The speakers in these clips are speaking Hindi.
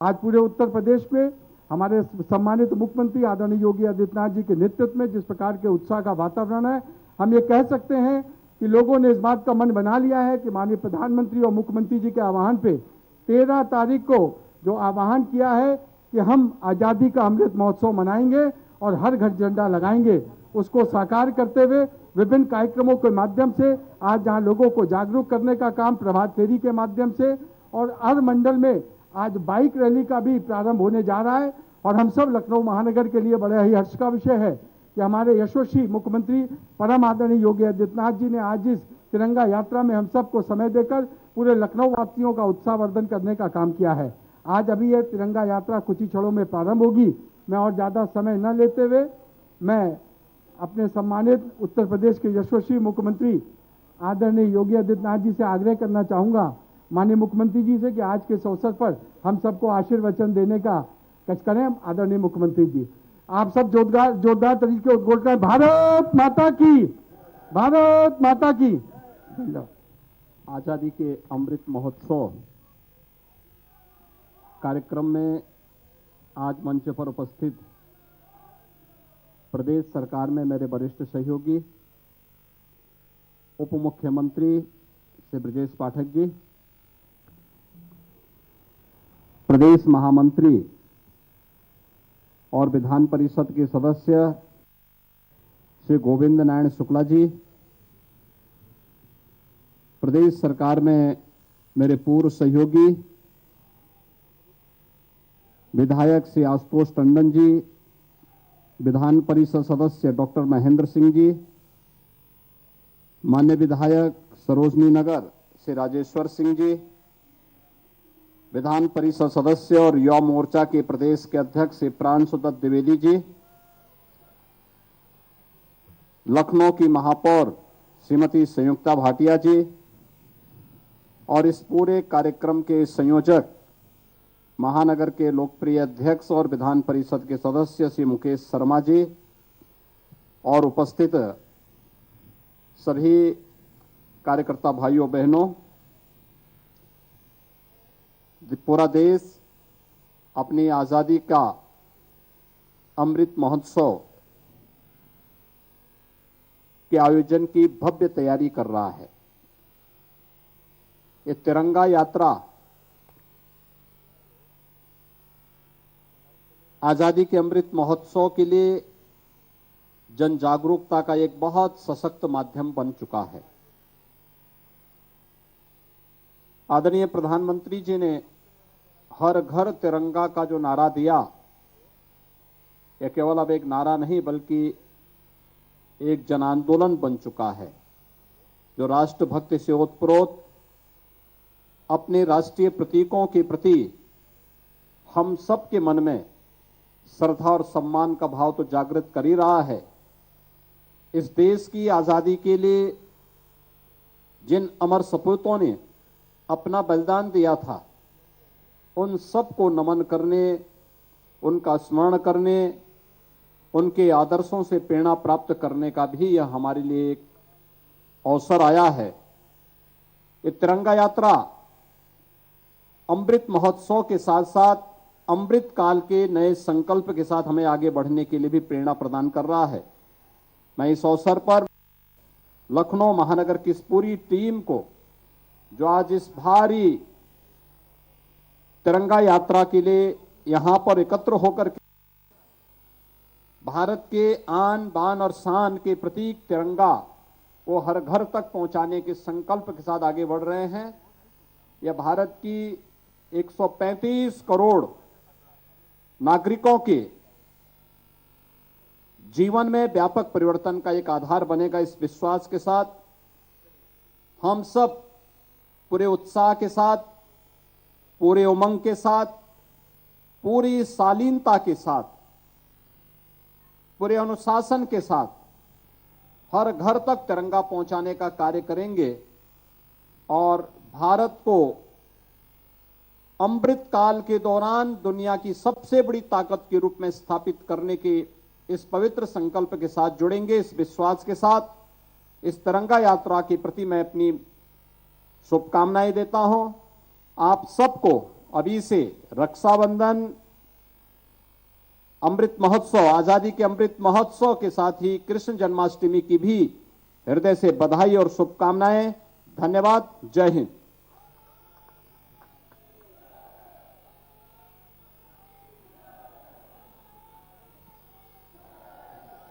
आज पूरे उत्तर प्रदेश में हमारे सम्मानित मुख्यमंत्री आदरणीय योगी आदित्यनाथ जी के नेतृत्व में जिस प्रकार के उत्साह का वातावरण है, हम ये कह सकते हैं कि लोगों ने इस बात का मन बना लिया है कि माननीय प्रधानमंत्री और मुख्यमंत्री जी के आह्वान पे 13 तारीख को जो आह्वान किया है कि हम आजादी का अमृत महोत्सव मनाएंगे और हर घर झंडा लगाएंगे, उसको साकार करते हुए विभिन्न कार्यक्रमों के माध्यम से आज जहां लोगों को जागरूक करने का काम प्रभात फेरी के माध्यम से और हर मंडल में आज बाइक रैली का भी प्रारंभ होने जा रहा है। और हम सब लखनऊ महानगर के लिए बड़े ही हर्ष का विषय है कि हमारे यशस्वी मुख्यमंत्री परम आदरणीय योगी आदित्यनाथ जी ने आज इस तिरंगा यात्रा में हम सबको समय देकर पूरे लखनऊ वासियों का उत्साहवर्धन करने का काम किया है। आज अभी यह तिरंगा यात्रा कुछ ही क्षणों में प्रारंभ होगी। मैं और ज्यादा समय न लेते हुए मैं अपने सम्मानित उत्तर प्रदेश के यशस्वी मुख्यमंत्री आदरणीय योगी आदित्यनाथ जी से आग्रह करना चाहूंगा, माननीय मुख्यमंत्री जी से, कि आज के इस अवसर पर हम सबको आशीर्वचन देने का कष्ट करें। आदरणीय मुख्यमंत्री जी, आप सब जोरदार तरीके से उद्घोष करें। भारत माता की, भारत माता की। आजादी के अमृत महोत्सव कार्यक्रम में आज मंच पर उपस्थित प्रदेश सरकार में मेरे वरिष्ठ सहयोगी उप मुख्यमंत्री श्री ब्रजेश पाठक जी, प्रदेश महामंत्री और विधान परिषद के सदस्य श्री गोविंद नारायण शुक्ला जी, प्रदेश सरकार में मेरे पूर्व सहयोगी विधायक श्री आशुतोष टंडन जी, विधान परिषद सदस्य डॉक्टर महेंद्र सिंह जी, मान्य विधायक सरोजनी नगर श्री राजेश्वर सिंह जी, विधान परिषद सदस्य और युवा मोर्चा के प्रदेश के अध्यक्ष श्री प्रांशु दत्त द्विवेदी जी, लखनऊ की महापौर श्रीमती संयुक्ता भाटिया जी और इस पूरे कार्यक्रम के संयोजक महानगर के लोकप्रिय अध्यक्ष और विधान परिषद के सदस्य श्री मुकेश शर्मा जी और उपस्थित सभी कार्यकर्ता भाइयों बहनों, पूरा देश अपनी आजादी का अमृत महोत्सव के आयोजन की भव्य तैयारी कर रहा है। ये तिरंगा यात्रा आजादी के अमृत महोत्सव के लिए जन जागरूकता का एक बहुत सशक्त माध्यम बन चुका है। आदरणीय प्रधानमंत्री जी ने हर घर तिरंगा का जो नारा दिया, यह केवल अब एक नारा नहीं बल्कि एक जन आंदोलन बन चुका है, जो राष्ट्रभक्ति से ओतप्रोत अपने राष्ट्रीय प्रतीकों के प्रति हम सबके मन में श्रद्धा और सम्मान का भाव तो जागृत कर ही रहा है। इस देश की आजादी के लिए जिन अमर सपूतों ने अपना बलिदान दिया था, उन सबको नमन करने, उनका स्मरण करने, उनके आदर्शों से प्रेरणा प्राप्त करने का भी यह हमारे लिए एक अवसर आया है। ये तिरंगा यात्रा अमृत महोत्सव के साथ साथ अमृत काल के नए संकल्प के साथ हमें आगे बढ़ने के लिए भी प्रेरणा प्रदान कर रहा है। मैं इस अवसर पर लखनऊ महानगर की इस पूरी टीम को, जो आज इस भारी तिरंगा यात्रा के लिए यहां पर एकत्र होकर के भारत के आन बान और शान के प्रतीक तिरंगा को हर घर तक पहुंचाने के संकल्प के साथ आगे बढ़ रहे हैं। यह भारत की 135 करोड़ नागरिकों के जीवन में व्यापक परिवर्तन का एक आधार बनेगा। इस विश्वास के साथ हम सब पूरे उत्साह के साथ, पूरे उमंग के साथ, पूरी शालीनता के साथ, पूरे अनुशासन के साथ हर घर तक तिरंगा पहुंचाने का कार्य करेंगे और भारत को अमृत काल के दौरान दुनिया की सबसे बड़ी ताकत के रूप में स्थापित करने के इस पवित्र संकल्प के साथ जुड़ेंगे। इस विश्वास के साथ इस तिरंगा यात्रा के प्रति मैं अपनी शुभकामनाएं देता हूं। आप सबको अभी से रक्षाबंधन, अमृत महोत्सव, आजादी के अमृत महोत्सव के साथ ही कृष्ण जन्माष्टमी की भी हृदय से बधाई और शुभकामनाएं। धन्यवाद। जय हिंद।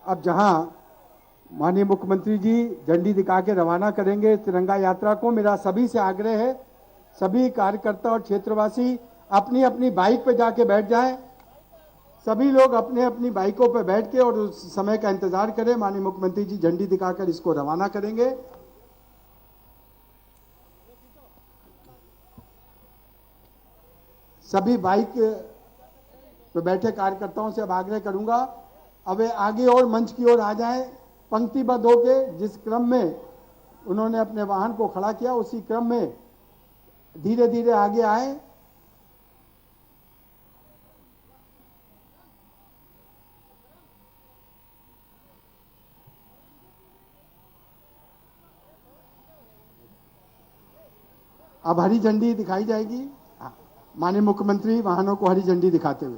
अब जहां माननीय मुख्यमंत्री जी झंडी दिखा के रवाना करेंगे तिरंगा यात्रा को, मेरा सभी से आग्रह है, सभी कार्यकर्ता और क्षेत्रवासी अपनी अपनी बाइक पे जाके बैठ जाएं। सभी लोग अपने अपनी बाइकों पर बैठ के और उस समय का इंतजार करें। माननीय मुख्यमंत्री जी झंडी दिखाकर इसको रवाना करेंगे। सभी बाइक पे बैठे कार्यकर्ताओं से अब आग्रह करूंगा, अब वे आगे और मंच की ओर आ जाएं, पंक्तिबद्ध होके। जिस क्रम में उन्होंने अपने वाहन को खड़ा किया उसी क्रम में धीरे धीरे आगे आए। अब हरी झंडी दिखाई जाएगी, माननीय मुख्यमंत्री वाहनों को हरी झंडी दिखाते हुए।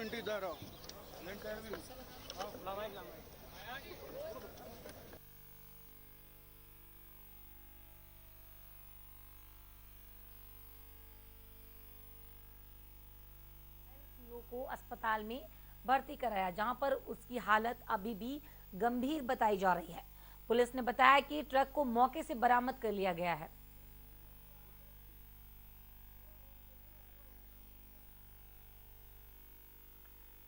70 there. को अस्पताल में भर्ती कराया, जहां पर उसकी हालत अभी भी गंभीर बताई जा रही है। पुलिस ने बताया कि ट्रक को मौके से बरामद कर लिया गया है।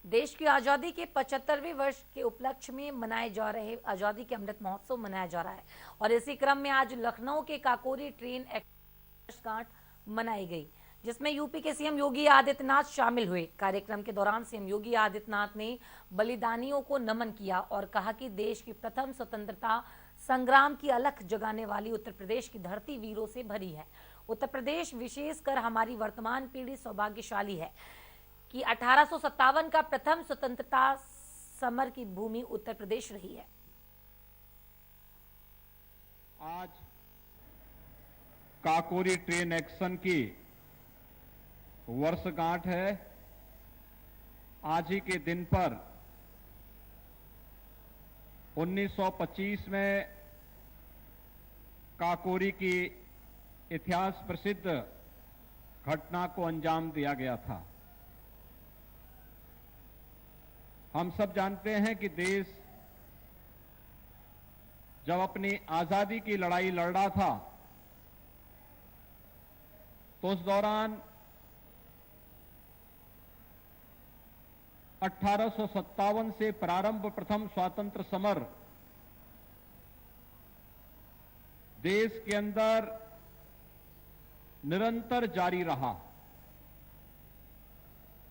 देश की आजादी के 75वें वर्ष के उपलक्ष्य में मनाए जा रहे आजादी के अमृत महोत्सव मनाया जा रहा है और इसी क्रम में आज लखनऊ के काकोरी ट्रेन वर्षगांठ मनाई गई, जिसमें यूपी के सीएम योगी आदित्यनाथ शामिल हुए। कार्यक्रम के दौरान सीएम योगी आदित्यनाथ ने बलिदानियों को नमन किया और कहा कि देश की प्रथम स्वतंत्रता संग्राम की अलख जगाने वाली उत्तर प्रदेश की धरती वीरों से भरी है। उत्तर प्रदेश, विशेषकर हमारी वर्तमान पीढ़ी सौभाग्यशाली है कि 1857 का प्रथम स्वतंत्रता समर की भूमि उत्तर प्रदेश रही है। आज काकोरी ट्रेन एक्शन की वर्षगांठ है। आज ही के दिन पर 1925 में काकोरी की इतिहास प्रसिद्ध घटना को अंजाम दिया गया था। हम सब जानते हैं कि देश जब अपनी आजादी की लड़ाई लड़ रहा था तो उस दौरान 1857 से प्रारंभ प्रथम स्वातंत्र समर देश के अंदर निरंतर जारी रहा।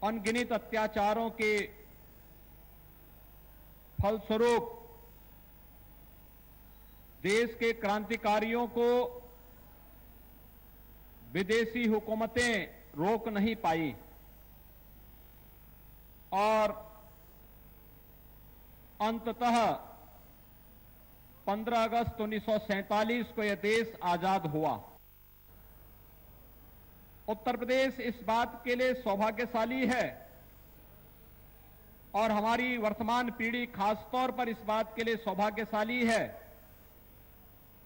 अनगिनत अत्याचारों के फलस्वरूप देश के क्रांतिकारियों को विदेशी हुकूमतें रोक नहीं पाई और अंततः 15 अगस्त 1947 को यह देश आजाद हुआ। उत्तर प्रदेश इस बात के लिए सौभाग्यशाली है और हमारी वर्तमान पीढ़ी खासतौर पर इस बात के लिए सौभाग्यशाली है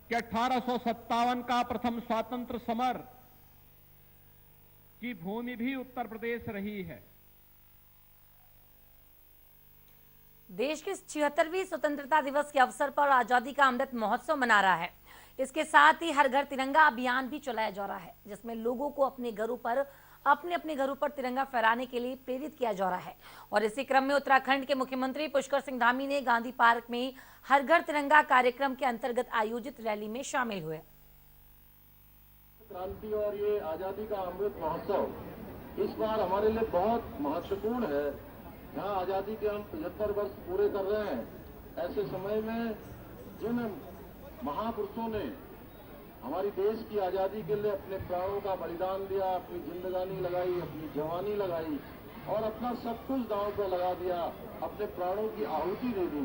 कि 1857 का प्रथम स्वातंत्र समर की भूमि भी उत्तर प्रदेश रही है। देश के 76वीं स्वतंत्रता दिवस के अवसर पर आजादी का अमृत महोत्सव मना रहा है। इसके साथ ही हर घर तिरंगा अभियान भी चलाया जा रहा है, जिसमें लोगों को अपने घरों पर तिरंगा फहराने के लिए प्रेरित किया जा रहा है। और इसी क्रम में उत्तराखंड के मुख्यमंत्री पुष्कर सिंह धामी ने गांधी पार्क में हर घर तिरंगा कार्यक्रम के अंतर्गत आयोजित रैली में शामिल हुए। क्रांति और ये आजादी का अमृत महोत्सव इस बार हमारे लिए बहुत महत्वपूर्ण है। यहाँ आजादी के हम 75 वर्ष पूरे कर रहे हैं। ऐसे समय में जिन महापुरुषों ने हमारी देश की आजादी के लिए अपने प्राणों का बलिदान दिया, अपनी जिंदगानी लगाई, अपनी जवानी लगाई और अपना सब कुछ दांव पर लगा दिया, अपने प्राणों की आहुति दे दी,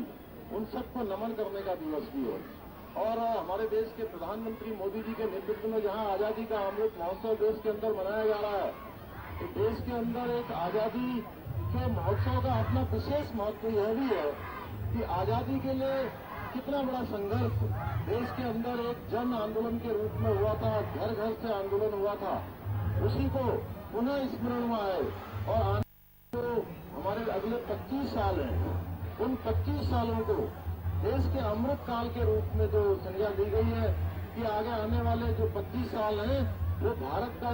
उन सबको नमन करने का दिवस भी है। और हमारे देश के प्रधानमंत्री मोदी जी के नेतृत्व में जहां आजादी का अमृत महोत्सव देश के अंदर मनाया जा रहा है, तो देश के अंदर एक आजादी के महोत्सव का अपना विशेष महत्व यह भी है कि आजादी के लिए कितना बड़ा संघर्ष देश के अंदर एक जन आंदोलन के रूप में हुआ था, घर घर से आंदोलन हुआ था, उसी को पुनः स्मरण में आए और आने जो हमारे अगले 25 साल हैं, उन 25 सालों को देश के अमृत काल के रूप में जो संज्ञा दी गई है कि आगे आने वाले जो 25 साल हैं वो भारत का